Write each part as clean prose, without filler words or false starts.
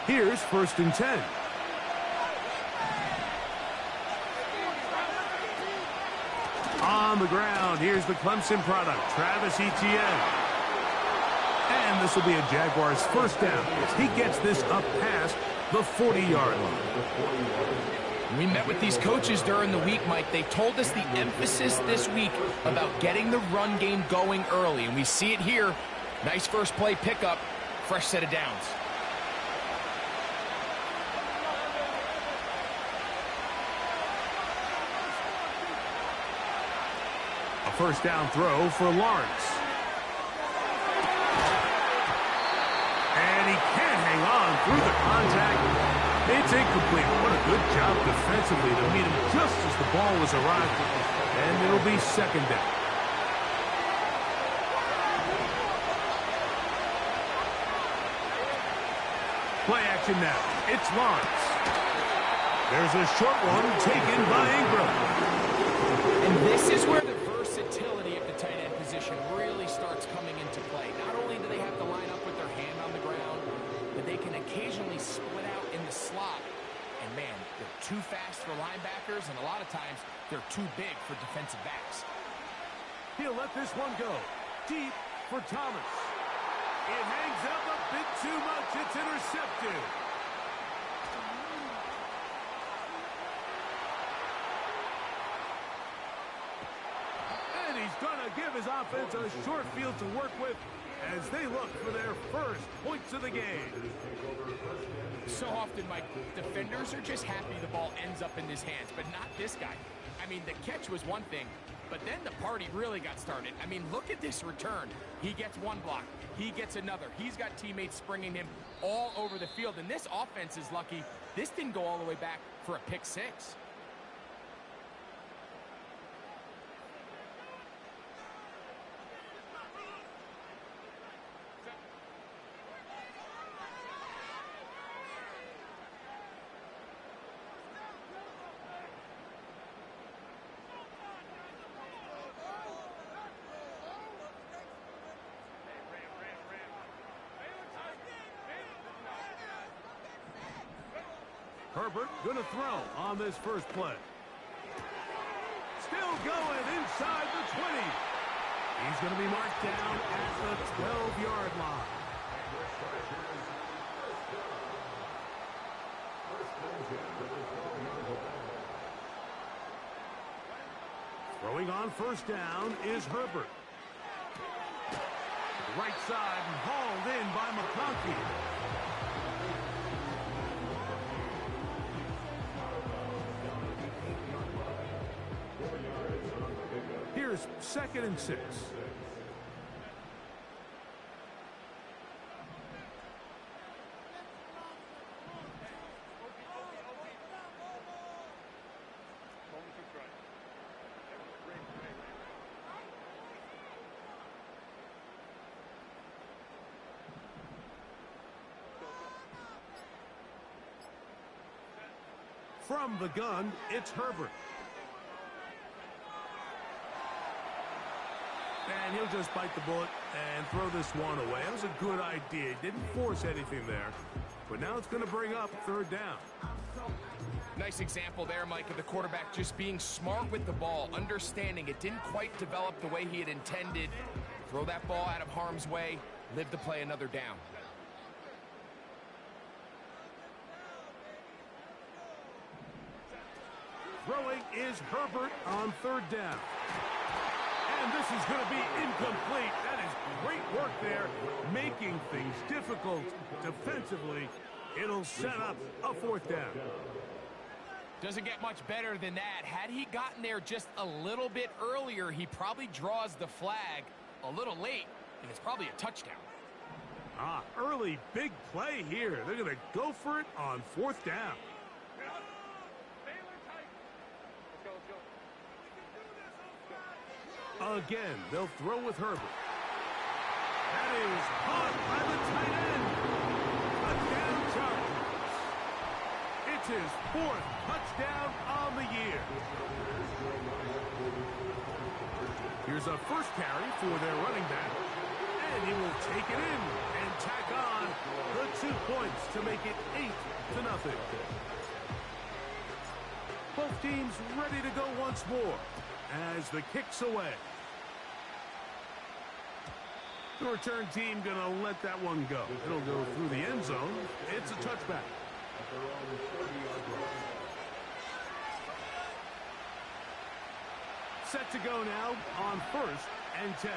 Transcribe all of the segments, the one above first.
Here's 1st and 10. On the ground, here's the Clemson product, Travis Etienne. And this will be a Jaguars 1st down as he gets this up past the 40-yard line. We met with these coaches during the week, Mike. They told us the emphasis this week about getting the run game going early, and we see it here. Nice first play pickup, fresh set of downs. A 1st down throw for Lawrence. And he can't hang on through the contact. It's incomplete. What a good job defensively to meet him just as the ball was arriving. And it'll be 2nd down. Play action now. It's Lawrence. There's a short one taken by Ingram. And this is where the versatility of the tight end position really starts coming into play. Not only do they have to line up with their hand on the ground, but they can occasionally split out in the slot. And man, they're too fast for linebackers, and a lot of times they're too big for defensive backs. He'll let this one go. Deep for Thomas. It hangs up a bit too much. It's intercepted. And he's going to give his offense a short field to work with as they look for their first points of the game. So often, Mike, defenders are just happy the ball ends up in his hands, but not this guy. I mean, the catch was one thing, but then the party really got started. I mean, look at this return. He gets one block. He gets another. He's got teammates springing him all over the field, and this offense is lucky. This didn't go all the way back for a pick six. Herbert going to throw on this first play. Still going inside the 20. He's going to be marked down at the 12-yard line. Throwing on 1st down is Herbert. The right side and hauled in by McConkey. Here's 2nd and 6. From the gun, it's Herbert. And he'll just bite the bullet and throw this one away. That was a good idea. Didn't force anything there. But now it's going to bring up 3rd down. Nice example there, Mike, of the quarterback just being smart with the ball, understanding it didn't quite develop the way he had intended. Throw that ball out of harm's way, live to play another down. Throwing is Herbert on 3rd down. And this is going to be incomplete. That is great work there, making things difficult defensively. It'll set up a 4th down. Doesn't get much better than that. Had he gotten there just a little bit earlier, he probably draws the flag a little late, and it's probably a touchdown. Early big play here. They're going to go for it on 4th down. Again, they'll throw with Herbert. That is caught by the tight end. Touchdown Chargers. It's his 4th touchdown on the year. Here's a first carry for their running back. And he will take it in and tack on the 2 points to make it 8-0. Both teams ready to go once more as the kick's away. The return team going to let that one go. It'll go through the end zone. It's a touchback. Set to go now on 1st and 10.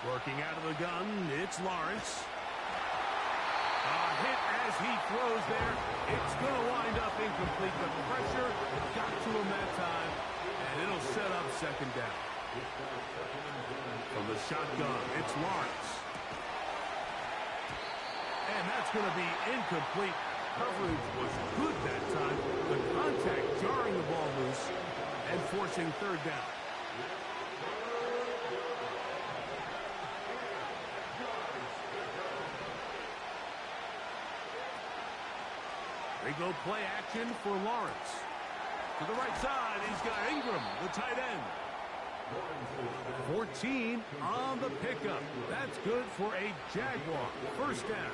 Working out of the gun, it's Lawrence. A hit as he throws there. It's going to wind up incomplete. The pressure got to him that time, and it'll set up 2nd down. From the shotgun, it's Lawrence. And that's going to be incomplete. Coverage was good that time. The contact jarring the ball loose and forcing 3rd down. They go play action for Lawrence. To the right side, he's got Ingram, the tight end. 14 on the pickup. That's good for a Jaguar. 1st down.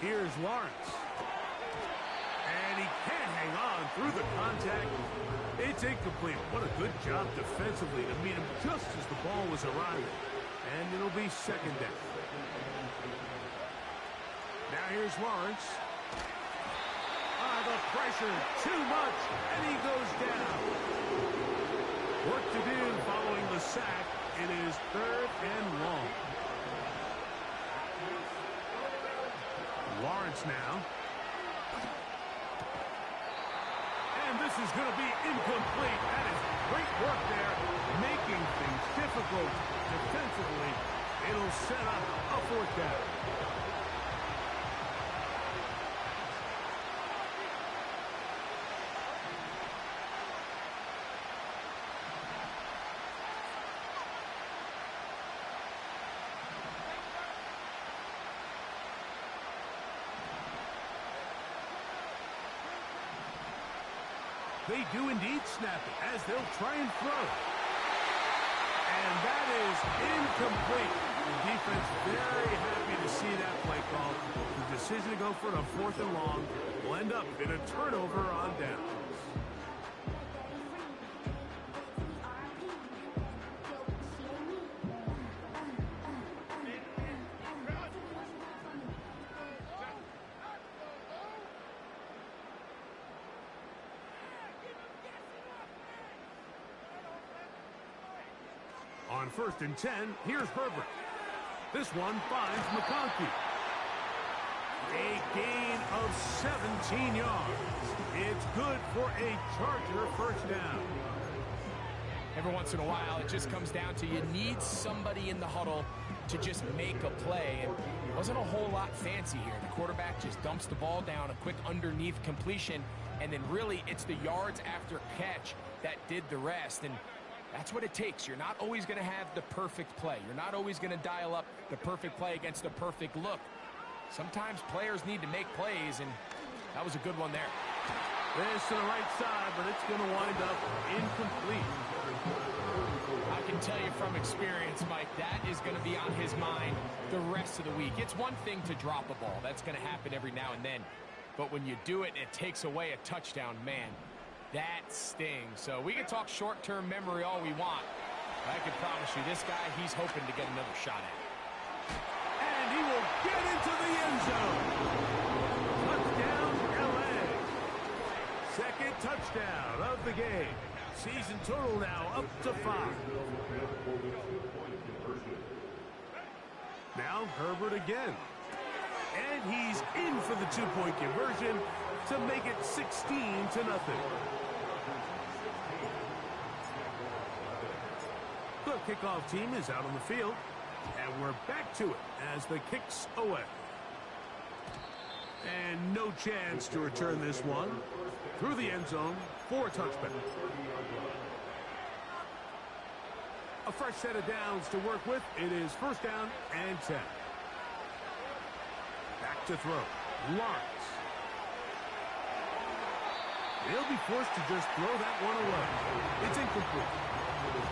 Here's Lawrence. And he can't hang on through the contact. It's incomplete. What a good job defensively to meet him just as the ball was arriving. And it'll be 2nd down. Now here's Lawrence. The pressure, too much, and he goes down. Work to do following the sack. It is 3rd and long. Lawrence now. And this is going to be incomplete. That is great work there, making things difficult defensively. It'll set up a 4th down. They do indeed snap it as they'll try and throw. And that is incomplete. The defense very happy to see that play call. The decision to go for it on 4th and long will end up in a turnover on downs. On 1st and 10, here's Herbert. This one finds McConkey. A gain of 17 yards. It's good for a Charger 1st down. Every once in a while, it just comes down to you need somebody in the huddle to just make a play. And it wasn't a whole lot fancy here. The quarterback just dumps the ball down, a quick underneath completion, and then really it's the yards after catch that did the rest. And that's what it takes. You're not always going to have the perfect play. You're not always going to dial up the perfect play against the perfect look. Sometimes players need to make plays, and that was a good one there. This to the right side, but it's going to wind up incomplete. I can tell you from experience, Mike, that is going to be on his mind the rest of the week. It's one thing to drop a ball. That's going to happen every now and then. But when you do it and it takes away a touchdown, man, that stings. So we can talk short-term memory all we want. But I can promise you, this guy, he's hoping to get another shot at it. And he will get into the end zone. Touchdown, L.A. 2nd touchdown of the game. Season total now up to 5. Now Herbert again. And he's in for the 2-point conversion to make it 16-0. The kickoff team is out on the field, and we're back to it as the kick's away. And no chance to return this one through the end zone for a touchback. A fresh set of downs to work with. It is 1st down and 10. Back to throw. Lawrence. He'll be forced to just throw that one away. It's incomplete.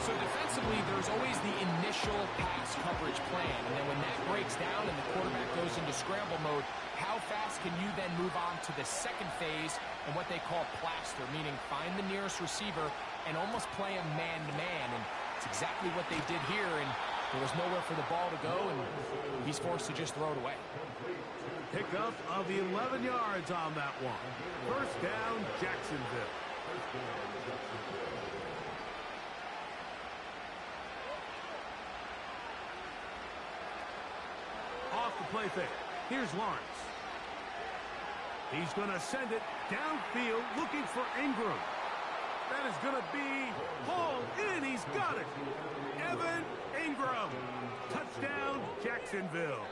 So defensively, there's always the initial pass coverage plan. And then when that breaks down and the quarterback goes into scramble mode, how fast can you then move on to the second phase and what they call plaster, meaning find the nearest receiver and almost play a man-to-man. And it's exactly what they did here. And there was nowhere for the ball to go, and he's forced to just throw it away. Pickup of 11 yards on that one. First down, Jacksonville. Off the play fake. Here's Lawrence. He's going to send it downfield looking for Ingram. That is going to be hauled in. He's got it. Evan Ingram. Touchdown, Jacksonville.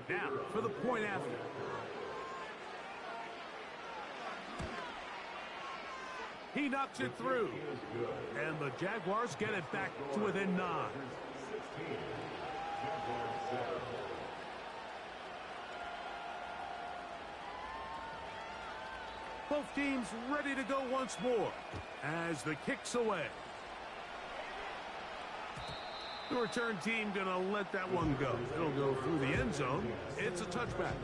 Now for the point after. He knocks it through. And the Jaguars get it back to within 9. Both teams ready to go once more as the kick's away. The return team going to let that one go. It'll go through the end zone. It's a touchback.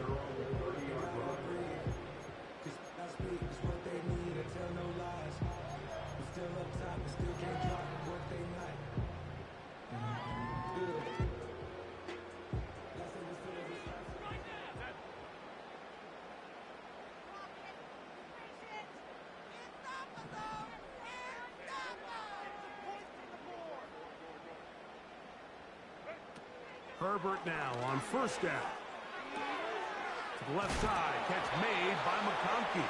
Herbert now on first down. To the left side, catch made by McConkey.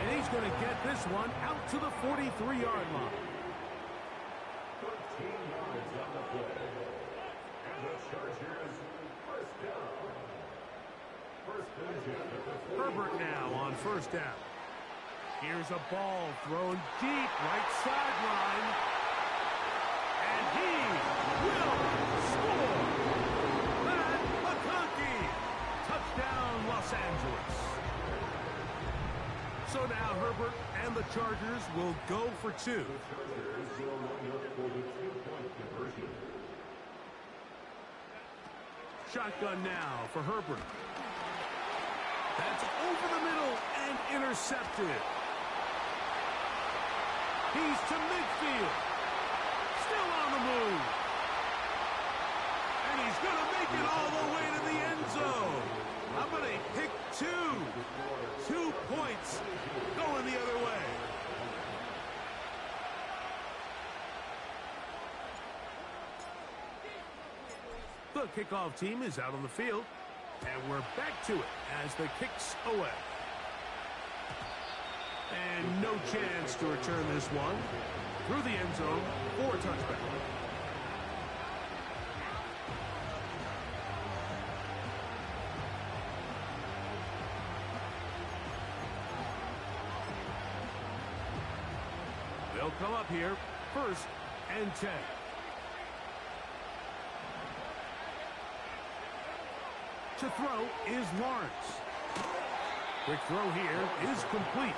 And he's going to get this one out to the 43-yard line. 13 yards on the play. And the Chargers first down. Herbert now on first down. Here's a ball thrown deep right sideline. And he will score. Matt McConkey. Touchdown, Los Angeles. So now Herbert and the Chargers will go for 2. Shotgun now for Herbert. That's over the middle and intercepted. He's to midfield. Still on the move. And he's going to make it all the way to the end zone. How about a pick 2? 2 points going the other way. The kickoff team is out on the field. And we're back to it as the kick's away. And no chance to return this one through the end zone for a touchback. They'll come up here, 1st and 10. To throw is Lawrence. Quick throw here is complete.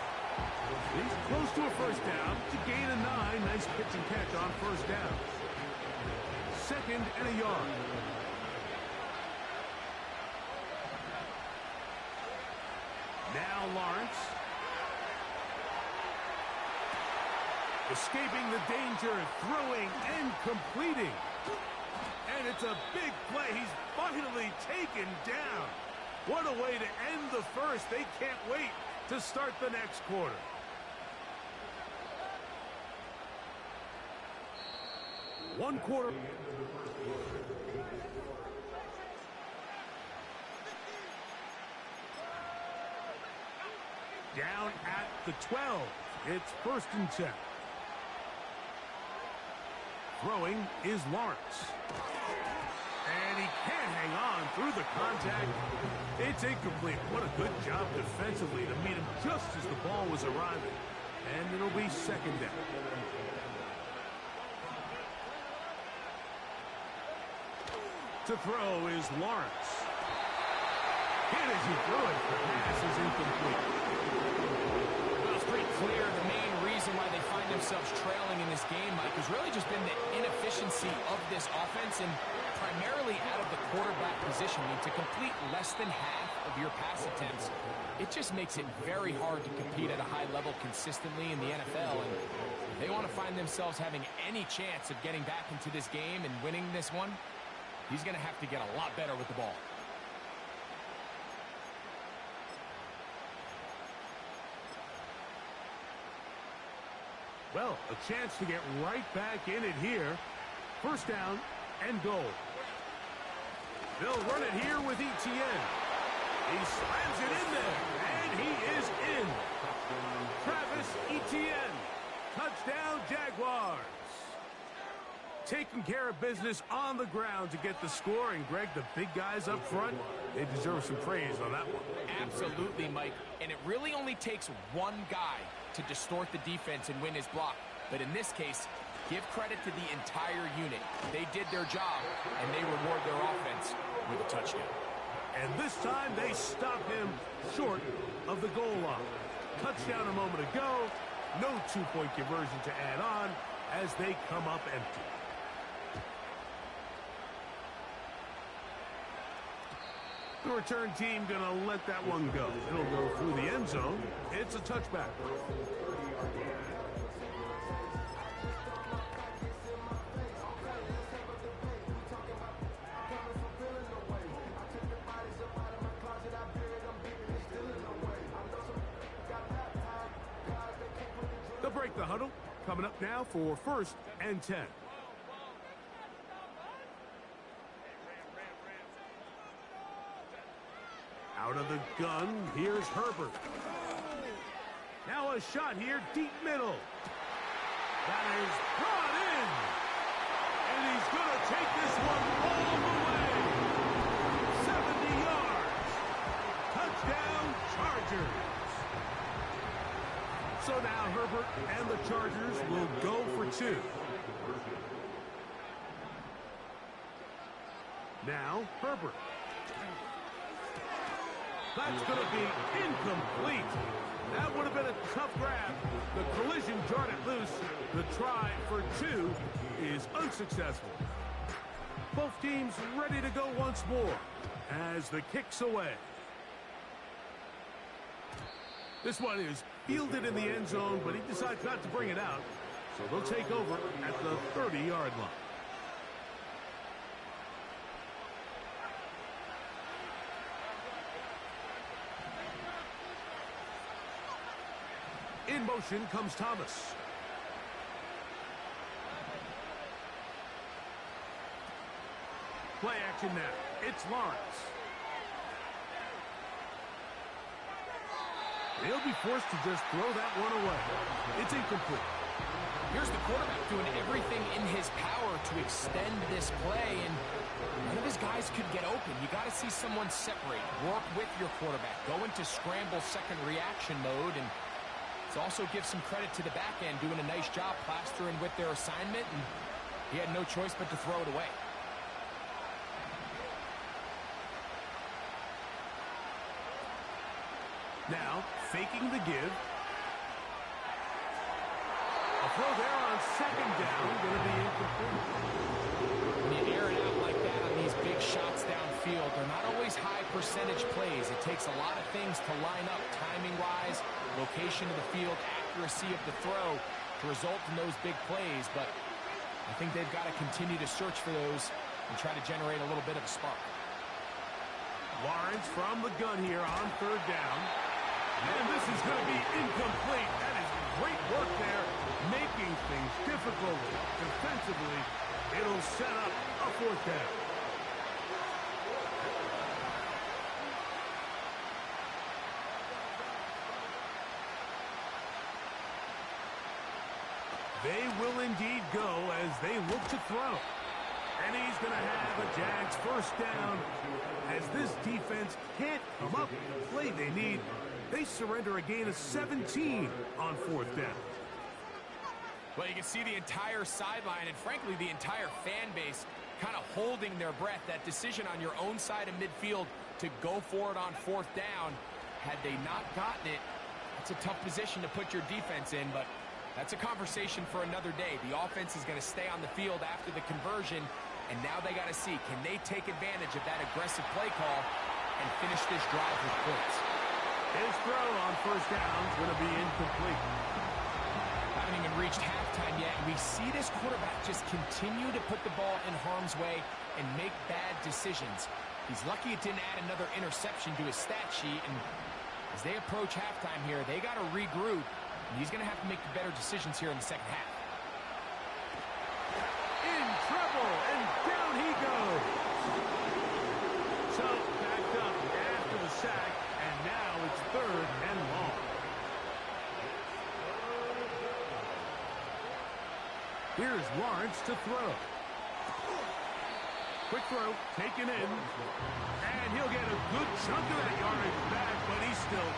He's close to a first down to gain a 9. Nice pitch and catch on first down. 2nd and a yard. Now Lawrence. Escaping the danger, throwing and completing. And it's a big play. He's finally taken down. What a way to end the first. They can't wait to start the next quarter. One quarter. Down at the 12. It's 1st and 10. Throwing is Lawrence. And he can't hang on through the contact. It's incomplete. What a good job defensively to meet him just as the ball was arriving. And it'll be 2nd down. To throw is Lawrence. Hit as he threw it. The pass is incomplete. Well, it's pretty clear the main reason why they find themselves trailing in this game, Mike, has really just been the inefficiency of this offense and primarily out of the quarterback position. I mean, to complete less than half of your pass attempts, it just makes it very hard to compete at a high level consistently in the NFL. And if they want to find themselves having any chance of getting back into this game and winning this one, he's going to have to get a lot better with the ball. Well, a chance to get right back in it here. First down and goal. They'll run it here with Etienne. He slams it in there, and he is in. Travis Etienne. Touchdown, Jaguars. Taking care of business on the ground to get the score. And, Greg, the big guys up front, they deserve some praise on that one. Absolutely, Mike. And it really only takes one guy to distort the defense and win his block. But in this case, give credit to the entire unit. They did their job, and they reward their offense with a touchdown. And this time they stop him short of the goal line. Touchdown a moment ago. No two-point conversion to add on as they come up empty. The return team going to let that one go. It'll go through the end zone. It's a touchback. They'll break the huddle. Coming up now for 1st and 10. Out of the gun, here's Herbert. Now a shot here, deep middle. That is brought in. And he's going to take this one all the way. 70 yards. Touchdown, Chargers. So now Herbert and the Chargers will go for 2. Now Herbert. That's going to be incomplete. That would have been a tough grab. The collision jarred it loose. The try for 2 is unsuccessful. Both teams ready to go once more as the kick's away. This one is fielded in the end zone, but he decides not to bring it out. So they'll take over at the 30-yard line. In motion comes Thomas. Play action now. It's Lawrence. He'll be forced to just throw that one away. It's incomplete. Here's the quarterback doing everything in his power to extend this play, and none of his guys could get open. You got to see someone separate, work with your quarterback, go into scramble second reaction mode, and it also gives some credit to the back end doing a nice job plastering with their assignment, and he had no choice but to throw it away. Now, faking the give. A throw there on 2nd down, going to be incomplete. When you air it out like that on these big shots downfield, they're not always high percentage plays. It takes a lot of things to line up timing-wise, location of the field, accuracy of the throw to result in those big plays, but I think they've got to continue to search for those and try to generate a little bit of a spark. Lawrence from the gun here on 3rd down. And this is going to be incomplete. That is great work there, making things difficult defensively. It'll set up a 4th down. They will indeed go as they look to throw. And he's going to have a Jags 1st down as this defense can't come up with the play they need. They surrender a gain of 17 on 4th down. Well, you can see the entire sideline and, frankly, the entire fan base kind of holding their breath. That decision on your own side of midfield to go for it on 4th down. Had they not gotten it, it's a tough position to put your defense in, but that's a conversation for another day. The offense is going to stay on the field after the conversion, and now they got to see, can they take advantage of that aggressive play call and finish this drive with points? His throw on 1st down is going to be incomplete. Haven't even reached halftime yet, and we see this quarterback just continue to put the ball in harm's way and make bad decisions. He's lucky it didn't add another interception to his stat sheet, and as they approach halftime here, they got to regroup, and he's going to have to make better decisions here in the second half. In trouble, and down he goes. So, backed up after the sack, and now it's 3rd and long. Here's Lawrence to throw. Quick throw, taken in, and he'll get a good chunk of that yardage back, but he's still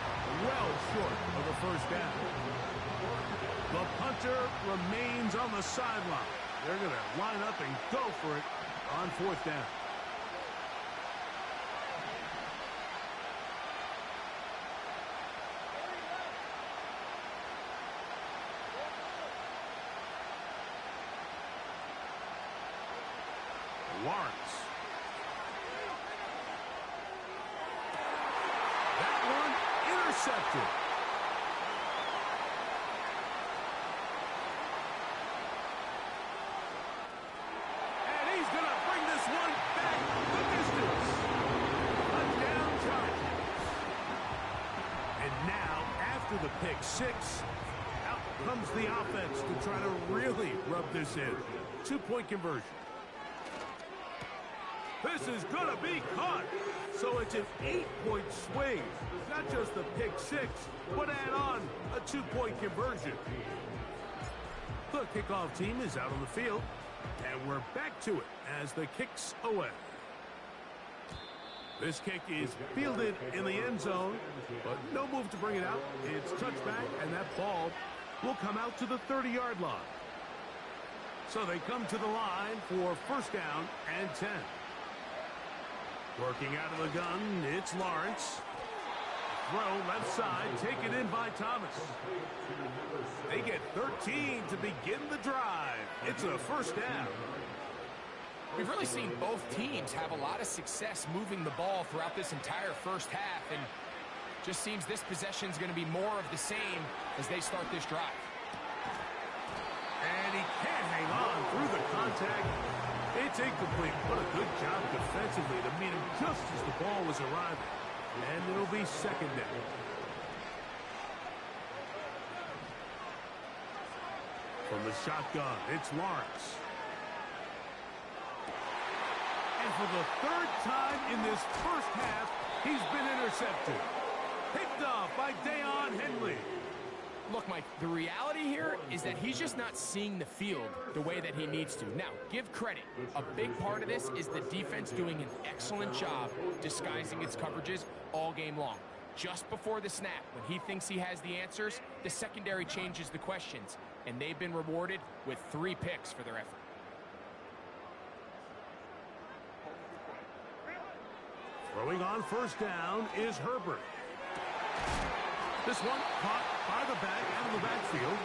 well short of the 1st down. The punter remains on the sideline. They're going to line up and go for it on 4th down. Lawrence. That one intercepted. And he's going to bring this one back the distance. Touchdown Chargers. And now, after the pick 6, out comes the offense to try to really rub this in. 2-point conversion. This is going to be caught. So it's an 8-point swing. Not just the pick 6, but add on a 2-point conversion. The kickoff team is out on the field, and we're back to it as the kick's away. This kick is fielded in the end zone, but no move to bring it out. It's touchback, and that ball will come out to the 30-yard line. So they come to the line for 1st down and 10. Working out of the gun, it's Lawrence. Throw left side, taken in by Thomas. They get 13 to begin the drive. It's a 1st down. We've really seen both teams have a lot of success moving the ball throughout this entire 1st half, and just seems this possession is going to be more of the same as they start this drive. And he can't hang on through the contact. It's incomplete. What a good job defensively to meet him just as the ball was arriving. And it'll be 2nd down. From the shotgun, it's Lawrence. And for the 3rd time in this 1st half, he's been intercepted. Picked off by Deion Henley. Look, Mike, the reality here is that he's just not seeing the field the way that he needs to. Now, give credit. A big part of this is the defense doing an excellent job disguising its coverages all game long. Just before the snap, when he thinks he has the answers, the secondary changes the questions, and they've been rewarded with 3 picks for their effort. Throwing on 1st down is Herbert. This one caught by the back out of the backfield.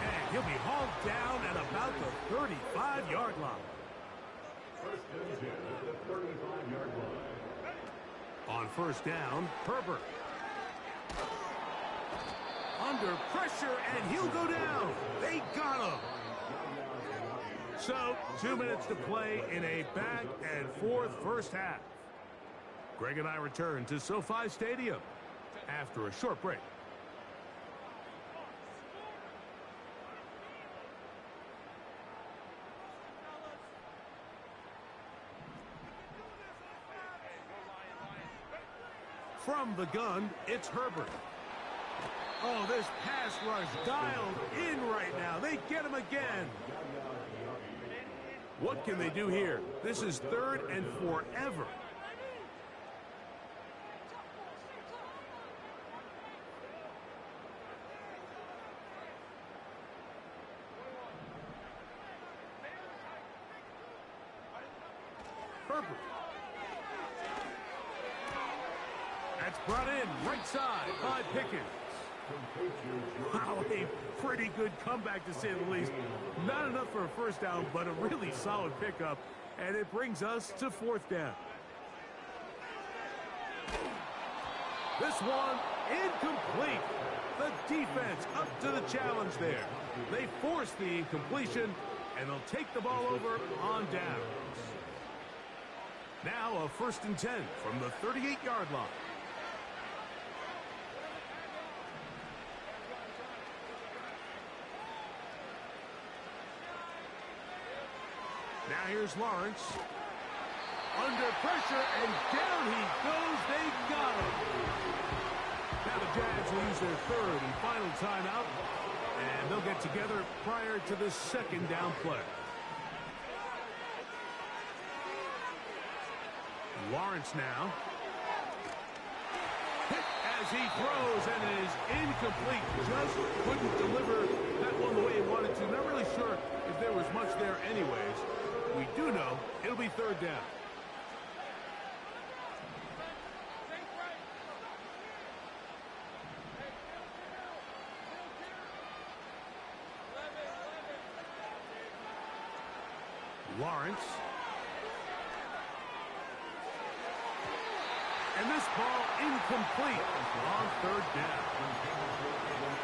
And he'll be hauled down at about the 35-yard line. On 1st down, Herbert. Under pressure, and he'll go down. They got him. So, 2 minutes to play in a back-and-forth 1st half. Greg and I return to SoFi Stadium after a short break. From the gun, it's Herbert. Oh, this pass rush dialed in right now. They get him again. What can they do here? This is 3rd and forever. Herbert. It's brought in right side by Pickens. Wow, a pretty good comeback to say the least. Not enough for a first down, but a really solid pickup. And it brings us to fourth down. This one incomplete. The defense up to the challenge there. They force the incompletion, and they'll take the ball over on downs. Now a 1st and 10 from the 38-yard line. Now here's Lawrence. Under pressure, and down he goes. They got him. Now the Jags will use their 3rd and final timeout, and they'll get together prior to the 2nd down play. Lawrence now. Hit as he throws, and it is incomplete. Just couldn't deliver that one the way he wanted to. Not really sure if there was much there anyways. We do know it'll be 3rd down. Lawrence. And this ball incomplete on 3rd down.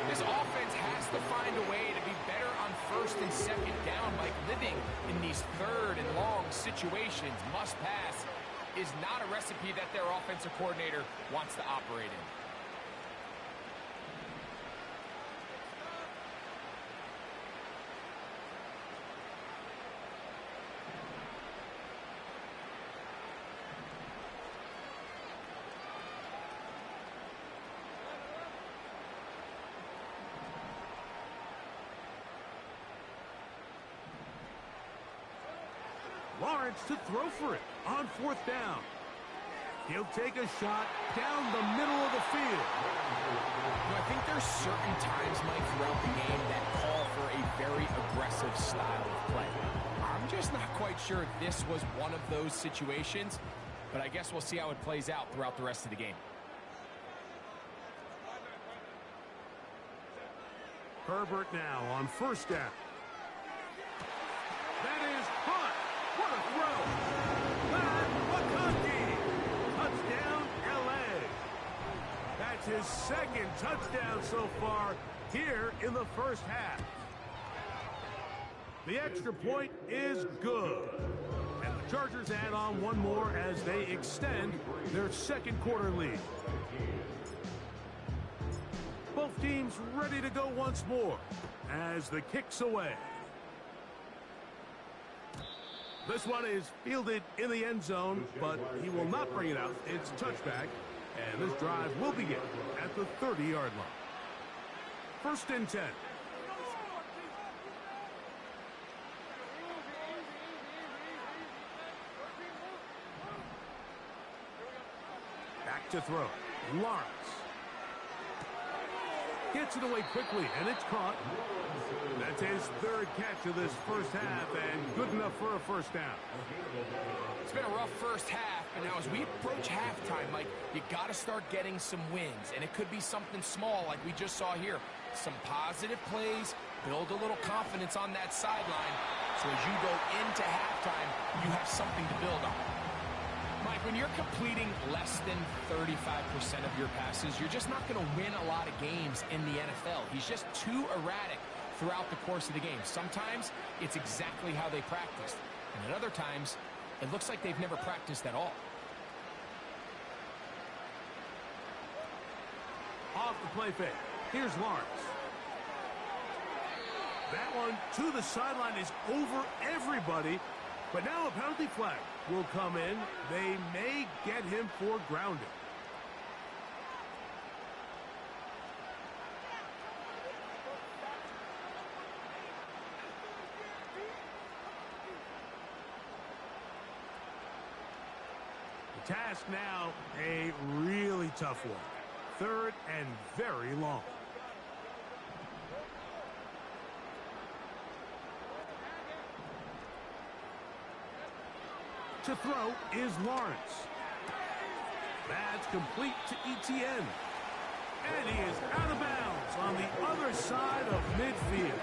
This offense has to find a way to be better on 1st and 2nd down, like living in these 3rd and long situations. Must pass is not a recipe that their offensive coordinator wants to operate in. Lawrence to throw for it on 4th down. He'll take a shot down the middle of the field. I think there's certain times, Mike, throughout the game that call for a very aggressive style of play. I'm just not quite sure if this was one of those situations, but I guess we'll see how it plays out throughout the rest of the game. Herbert now on 1st down. That is caught. What a throw. McConkey. Touchdown, L.A. That's his 2nd touchdown so far here in the first half. The extra point is good. And the Chargers add on one more as they extend their 2nd quarter lead. Both teams ready to go once more as the kick's away. This one is fielded in the end zone, but he will not bring it out. It's a touchback, and this drive will begin at the 30-yard line. 1st and 10. Back to throw. Lawrence. Gets it away quickly, and it's caught. That's his 3rd catch of this first half, and good enough for a first down. It's been a rough first half, and now as we approach halftime, Mike, you got to start getting some wins, and it could be something small like we just saw here. Some positive plays, build a little confidence on that sideline, so as you go into halftime, you have something to build on. Mike, when you're completing less than 35% of your passes, you're just not going to win a lot of games in the NFL. He's just too erratic throughout the course of the game. Sometimes it's exactly how they practiced, and at other times it looks like they've never practiced at all. Off the play fake. Here's Lawrence. That one to the sideline is over everybody, but now a penalty flag will come in. They may get him for grounding. The task now, a really tough one. 3rd and very long. To throw is Lawrence. That's complete to ETN. And he is out of bounds on the other side of midfield.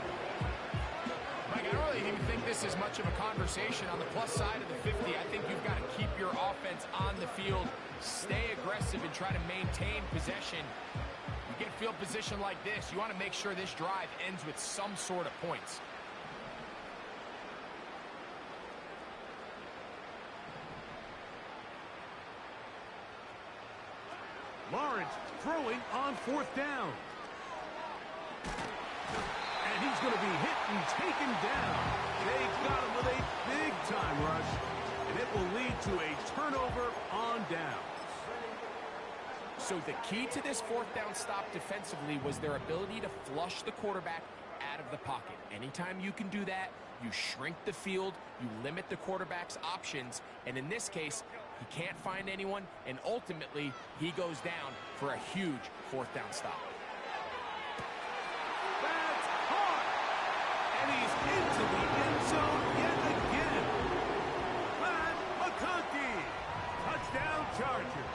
Mike, I don't really even think this is much of a conversation on the plus side of the 50. I think you've got to keep your offense on the field, stay aggressive, and try to maintain possession. You get a field position like this, you want to make sure this drive ends with some sort of points. Lawrence throwing on 4th down. And he's going to be hit and taken down. They got him with a big-time rush, and it will lead to a turnover on downs. So the key to this 4th down stop defensively was their ability to flush the quarterback out of the pocket. Anytime you can do that, you shrink the field, you limit the quarterback's options, and in this case, he can't find anyone, and ultimately, he goes down for a huge 4th down stop. That's caught! And he's into the end zone yet again. Matt McConkey, touchdown Chargers.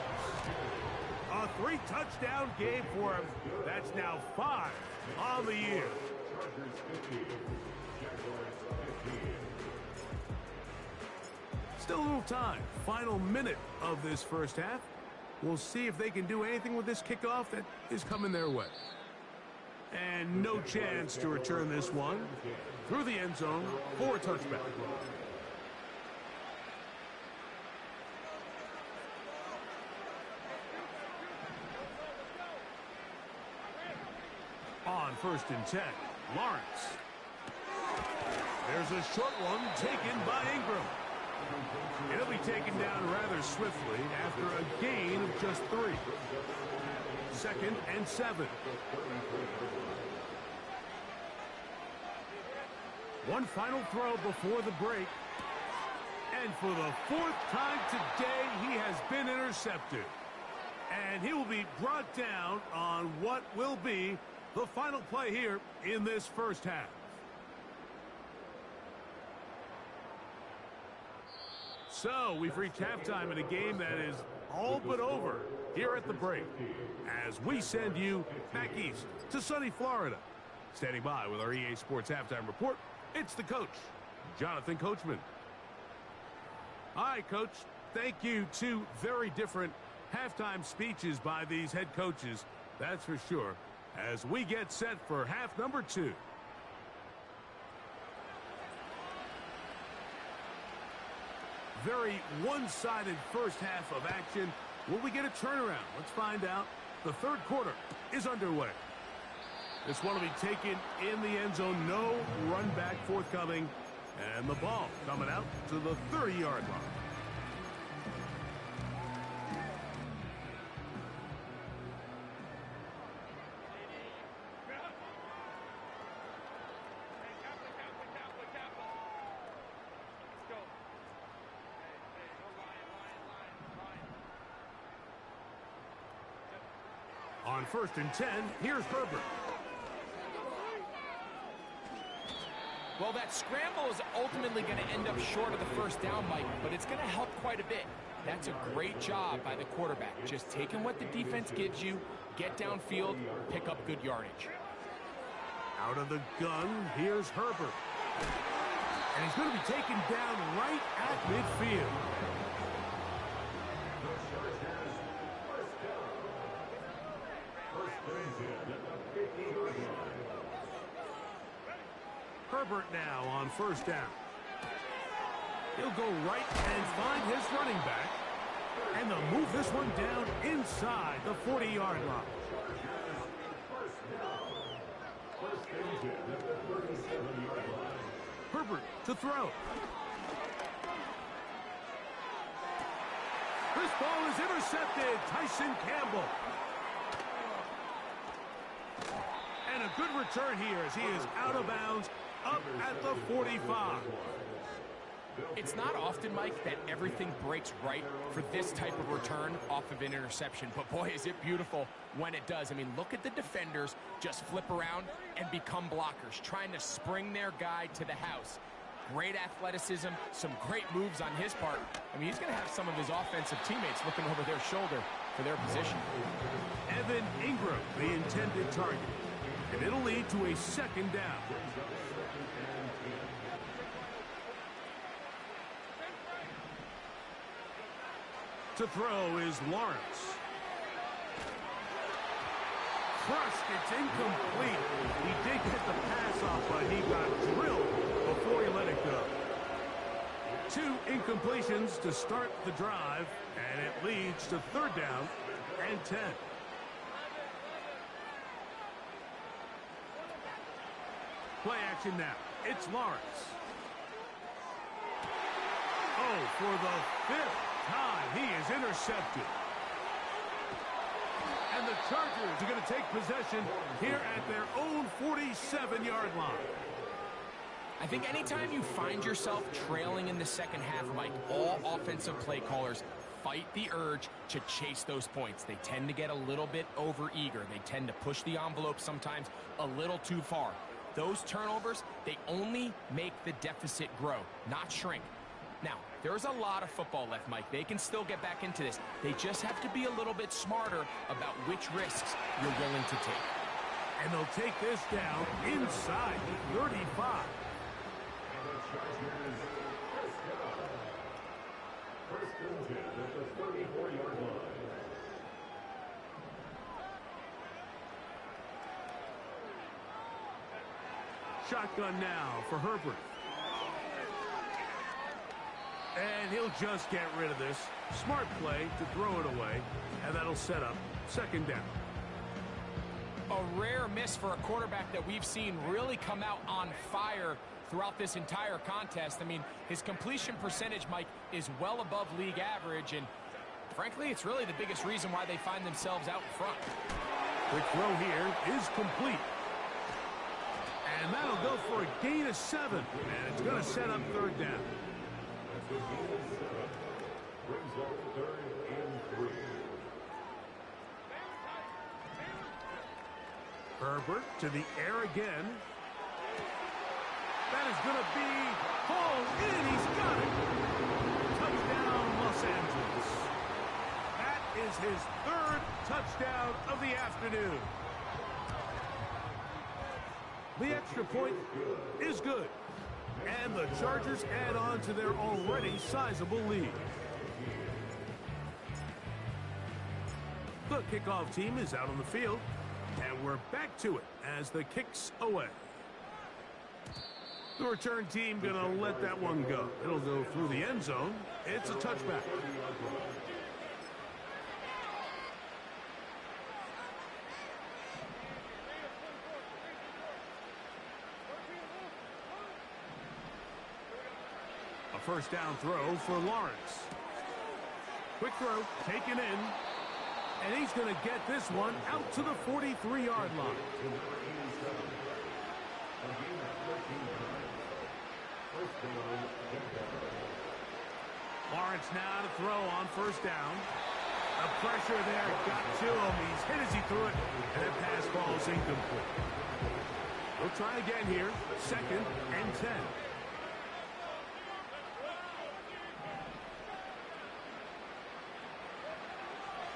A 3-touchdown game for him. That's now 5 on the year. Still a little time. Final minute of this first half. We'll see if they can do anything with this kickoff that is coming their way. And no chance to return this one through the end zone for a touchback. On 1st and 10, Lawrence. There's a short one taken by Ingram. It'll be taken down rather swiftly after a gain of just 3. 2nd and 7. One final throw before the break. And for the 4th time today, he has been intercepted. And he will be brought down on what will be the final play here in this first half. So we've reached halftime in a game that is all but over here at the break as we send you back east to sunny Florida. Standing by with our EA Sports Halftime Report, it's the coach, Jonathan Coachman. All right, Coach, thank you. 2 very different halftime speeches by these head coaches, that's for sure, as we get set for half number 2. Very one-sided first half of action. Will we get a turnaround? Let's find out. The 3rd quarter is underway. This one will be taken in the end zone. No run back forthcoming. And the ball coming out to the 30-yard line. On 1st and 10, here's Herbert. Well, that scramble is ultimately going to end up short of the 1st down, Mike, but it's going to help quite a bit. That's a great job by the quarterback. Just taking what the defense gives you, get downfield, pick up good yardage. Out of the gun, here's Herbert. And he's going to be taken down right at midfield. Herbert now on 1st down. He'll go right and find his running back. And they'll move this one down inside the 40-yard line. Herbert to throw. This ball is intercepted. Tyson Campbell. And a good return here as he is out of bounds up at the 45. It's not often, Mike, that everything breaks right for this type of return off of an interception. But, boy, is it beautiful when it does. I mean, look at the defenders just flip around and become blockers, trying to spring their guy to the house. Great athleticism, some great moves on his part. I mean, he's going to have some of his offensive teammates looking over their shoulder for their position. Evan Ingram, the intended target. And it'll lead to a second down. To throw is Lawrence. Crushed, it's incomplete. He did get the pass off, but he got drilled before he let it go. 2 incompletions to start the drive, and it leads to third down and 10. Play action now. It's Lawrence. Oh, for the 5th time, he is intercepted. And the Chargers are going to take possession here at their own 47-yard line. I think anytime you find yourself trailing in the second half, Mike, all offensive play callers fight the urge to chase those points. They tend to get a little bit overeager. They tend to push the envelope sometimes a little too far. Those turnovers, they only make the deficit grow, not shrink. Now, there's a lot of football left, Mike. They can still get back into this. They just have to be a little bit smarter about which risks you're willing to take. And they'll take this down inside the 35. Shotgun now for Herbert. And he'll just get rid of this. Smart play to throw it away, and that'll set up second down. A rare miss for a quarterback that we've seen really come out on fire throughout this entire contest. I mean, his completion percentage, Mike, is well above league average, and frankly, it's really the biggest reason why they find themselves out in front. The throw here is complete. And that'll go for a gain of 7, and it's going to set up third down. Herbert to the air again. That is going to be hauled in. He's got it. Touchdown, Los Angeles. That is his 3rd touchdown of the afternoon. The extra point is good. And the Chargers add on to their already sizable lead. The kickoff team is out on the field. And we're back to it as the kick's away. The return team going to let that one go. It'll go through the end zone. It's a touchback. A first down throw for Lawrence. Quick throw, taken in. And he's going to get this one out to the 43-yard line. Lawrence now to throw on first down. The pressure there got to him. He's hit as he threw it, and that pass falls incomplete. We'll try again here. 2nd and 10.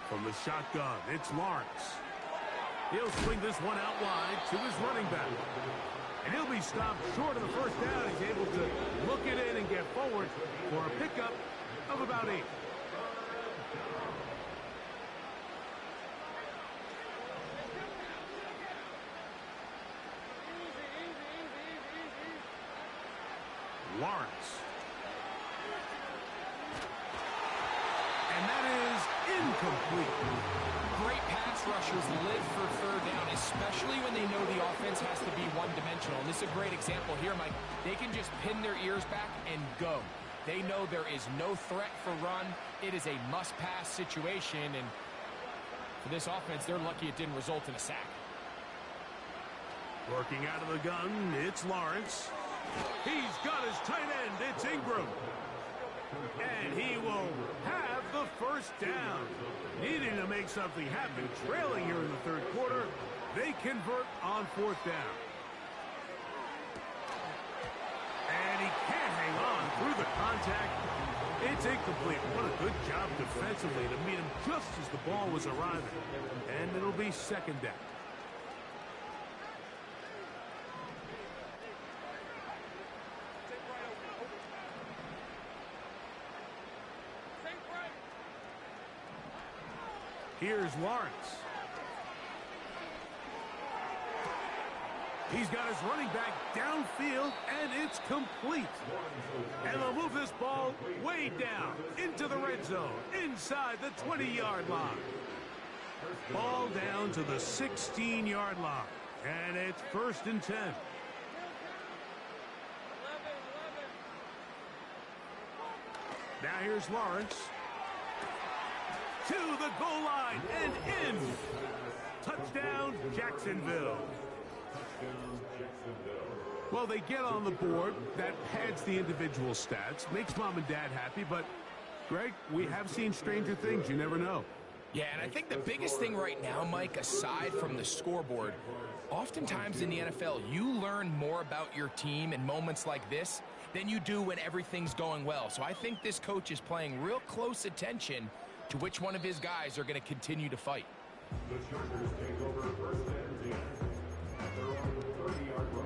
From the shotgun, it's Lawrence. He'll swing this one out wide to his running back. And he'll be stopped short of the first down. He's able to look it in and get forward for a pickup of about 8. Lawrence. And that is incomplete. Great pass rushers live for third down, especially when they know the offense has to be one-dimensional. And this is a great example here, Mike. They can just pin their ears back and go. They know there is no threat for run. It is a must-pass situation, and for this offense, they're lucky it didn't result in a sack. Working out of the gun, it's Lawrence. He's got his tight end. It's Ingram. And he will have the first down. Needing to make something happen, trailing here in the third quarter. They convert on fourth down. And he can't hang on through the contact. It's incomplete. What a good job defensively to meet him just as the ball was arriving. And it'll be second down. Here's Lawrence. He's got his running back downfield, and it's complete. And they'll move this ball way down into the red zone, inside the 20-yard line. Ball down to the 16-yard line, and it's 1st and 10. Now here's Lawrence. To the goal line and in. Touchdown, Jacksonville. Well, they get on the board. That pads the individual stats, makes mom and dad happy, but, Greg, we have seen stranger things. You never know. Yeah, and I think the biggest thing right now, Mike, aside from the scoreboard, oftentimes in the NFL, you learn more about your team in moments like this than you do when everything's going well. So I think this coach is paying real close attention to which one of his guys are going to continue to fight. The Chargers take over 1st and 10 at their own 30-yard line.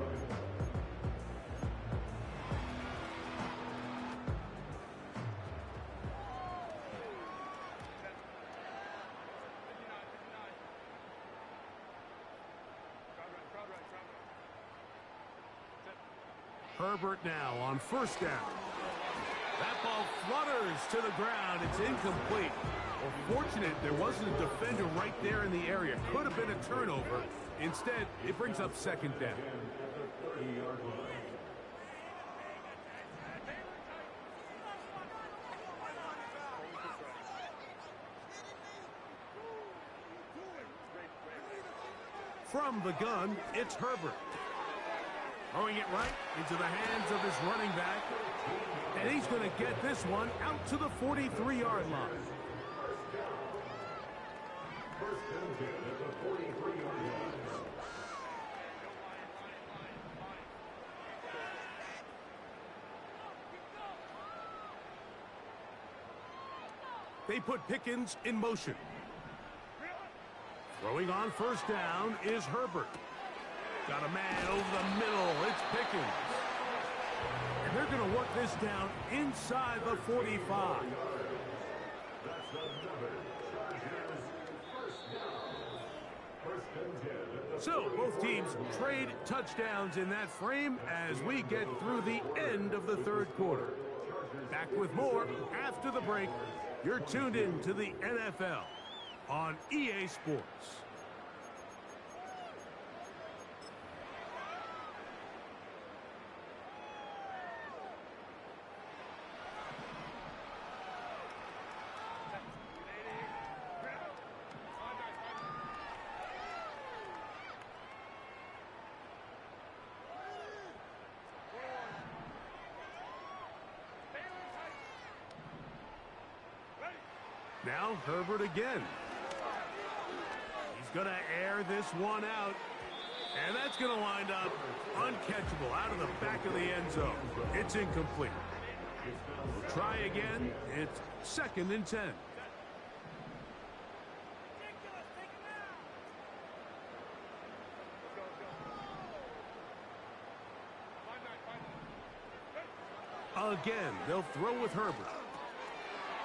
Herbert now on 1st down. That ball flutters to the ground. It's incomplete. Well, fortunate there wasn't a defender right there in the area. Could have been a turnover. Instead, it brings up 2nd down. From the gun, it's Herbert. Throwing it right into the hands of his running back. And he's going to get this one out to the 43-yard line. They put Pickens in motion. Throwing on 1st down is Herbert. Got a man over the middle. It's Pickens. And they're going to work this down inside the 45. So both teams trade touchdowns in that frame as we get through the end of the 3rd quarter. Back with more after the break. You're tuned in to the NFL on EA Sports. Now Herbert again. He's going to air this one out. And that's going to wind up uncatchable out of the back of the end zone. It's incomplete. We'll try again. It's 2nd and 10. Again, they'll throw with Herbert.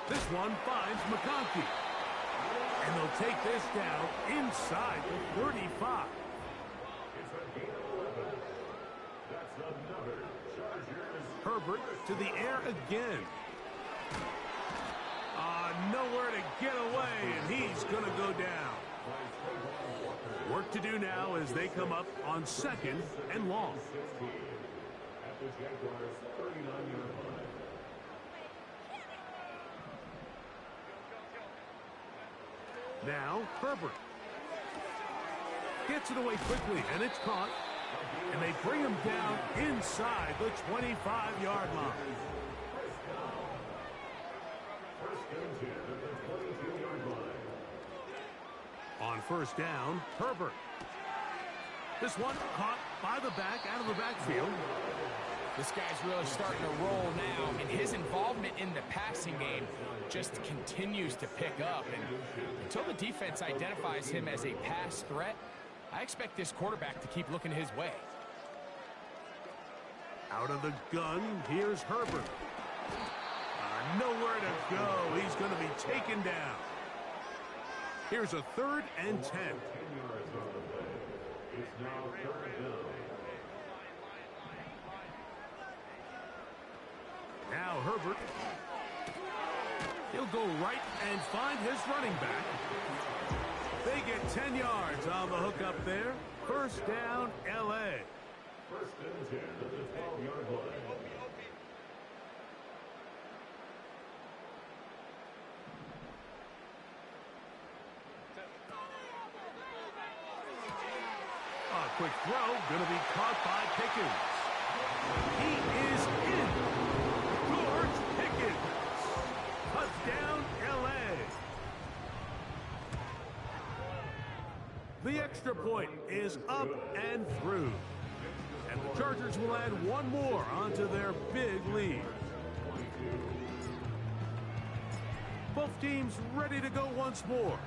This one finds McConkey. And they'll take this down inside the 35. Herbert to the air again. Nowhere to get away, and he's going to go down. Work to do now as they come up on 2nd and long. Now, Herbert gets it away quickly, and it's caught. And they bring him down inside the 25-yard line. On 1st down, Herbert. This one caught by the back out of the backfield. This guy's really starting to roll now, and his involvement in the passing game just continues to pick up. And until the defense identifies him as a pass threat, I expect this quarterback to keep looking his way. Out of the gun, here's Herbert. Nowhere to go. He's going to be taken down. Here's a 3rd and 10. 10 yards on the play. It's now 3rd down. Now Herbert. He'll go right and find his running back. They get 10 yards on the hook up there. First down, L.A. 1st and 10 at the 12-yard line. A quick throw, going to be caught by Pickens. He is in. George Pickens. Touchdown, L.A. The extra point is up and through. And the Chargers will add one more onto their big lead. Both teams ready to go once more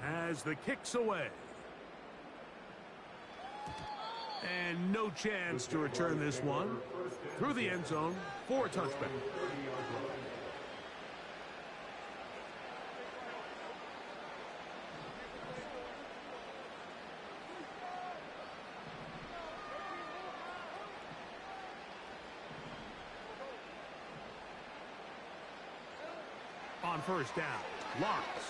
as the kick's away. And no chance to return this one. Through the end zone for a touchback. On first down, Lawrence.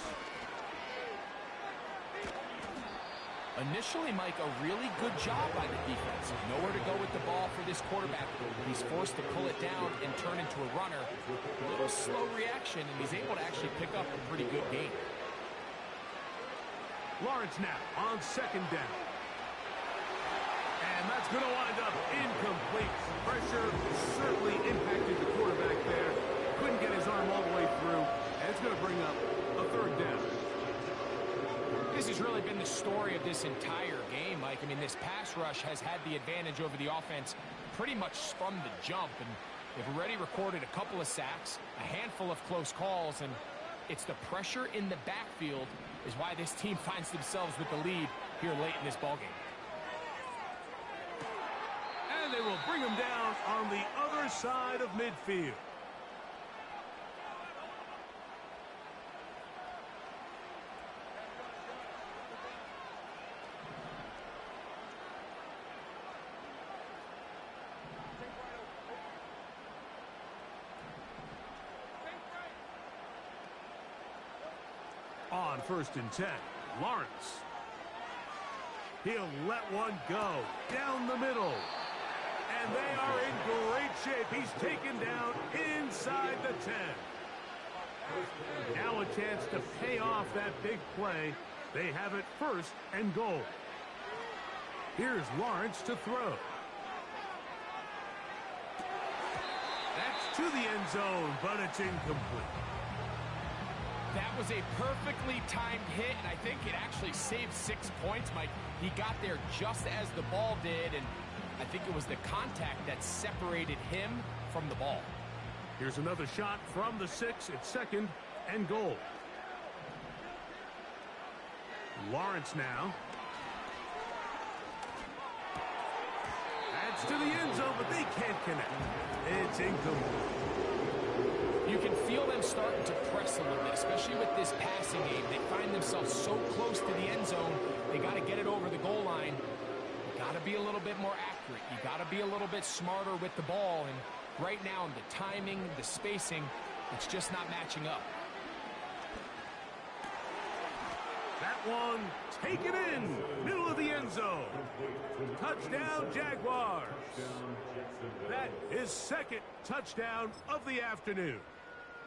Initially, Mike, a really good job by the defense. Nowhere to go with the ball for this quarterback. He's forced to pull it down and turn into a runner. A little slow reaction, and he's able to actually pick up a pretty good game. Lawrence now on 2nd down. And that's going to wind up incomplete. Pressure certainly impacted the quarterback there. Couldn't get his arm all the way through. And it's going to bring up a 3rd down. This has really been the story of this entire game, Mike. I mean, this pass rush has had the advantage over the offense pretty much from the jump. And they've already recorded a couple of sacks, a handful of close calls, and it's the pressure in the backfield is why this team finds themselves with the lead here late in this ballgame. And they will bring him down on the other side of midfield. On 1st and 10, Lawrence. He'll let one go down the middle. And they are in great shape. He's taken down inside the 10. Now a chance to pay off that big play. They have it 1st and goal. Here's Lawrence to throw. That's to the end zone, but it's incomplete. That was a perfectly timed hit, and I think it actually saved 6 points, Mike. He got there just as the ball did, and I think it was the contact that separated him from the ball. Here's another shot from the 6 at 2nd and goal. Lawrence now. That's to the end zone, but they can't connect. It's incomplete. You can feel them starting to press a little bit, especially with this passing game. They find themselves so close to the end zone, they got to get it over the goal line. You got to be a little bit more accurate. You got to be a little bit smarter with the ball. And right now, the timing, the spacing, it's just not matching up. That one taken in, middle of the end zone. Touchdown, Jaguars. That is 2nd touchdown of the afternoon.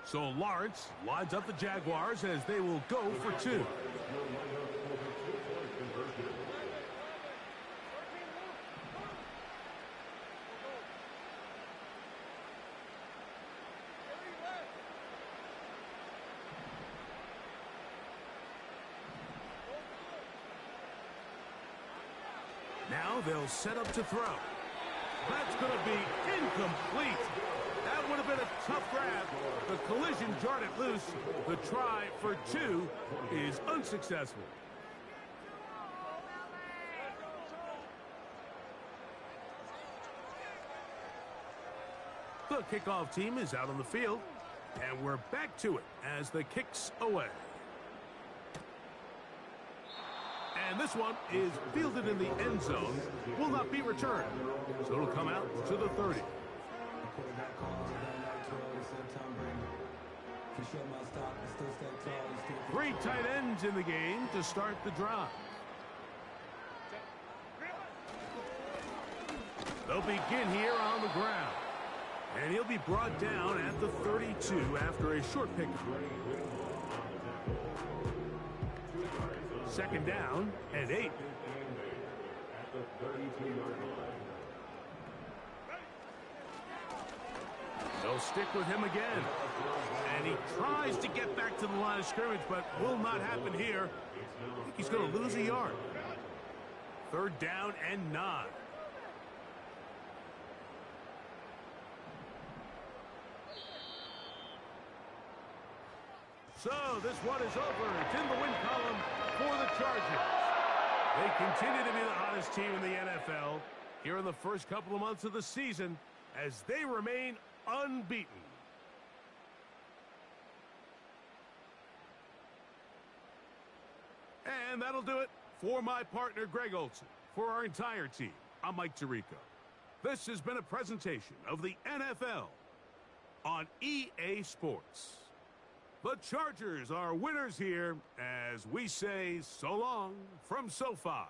So Lawrence lines up the Jaguars as they will go for 2. Now they'll set up to throw. That's going to be incomplete. That would have been a tough grab. The collision jarred it loose. The try for 2 is unsuccessful. The kickoff team is out on the field, and we're back to it as the kick's away. And this one is fielded in the end zone, will not be returned, so it'll come out to the 30. Three tight ends in the game to start the drive. They'll begin here on the ground. And he'll be brought down at the 32 after a short pickup. Second down and 8. They'll stick with him again. And he tries to get back to the line of scrimmage, but will not happen here. I think he's going to lose a yard. Third down and 9. So this one is over. It's in the win column for the Chargers. They continue to be the hottest team in the NFL here in the first couple of months of the season as they remain unbeaten. And that'll do it for my partner, Greg Olson. For our entire team, I'm Mike Tirico. This has been a presentation of the NFL on EA Sports. The Chargers are winners here as we say so long from SoFi.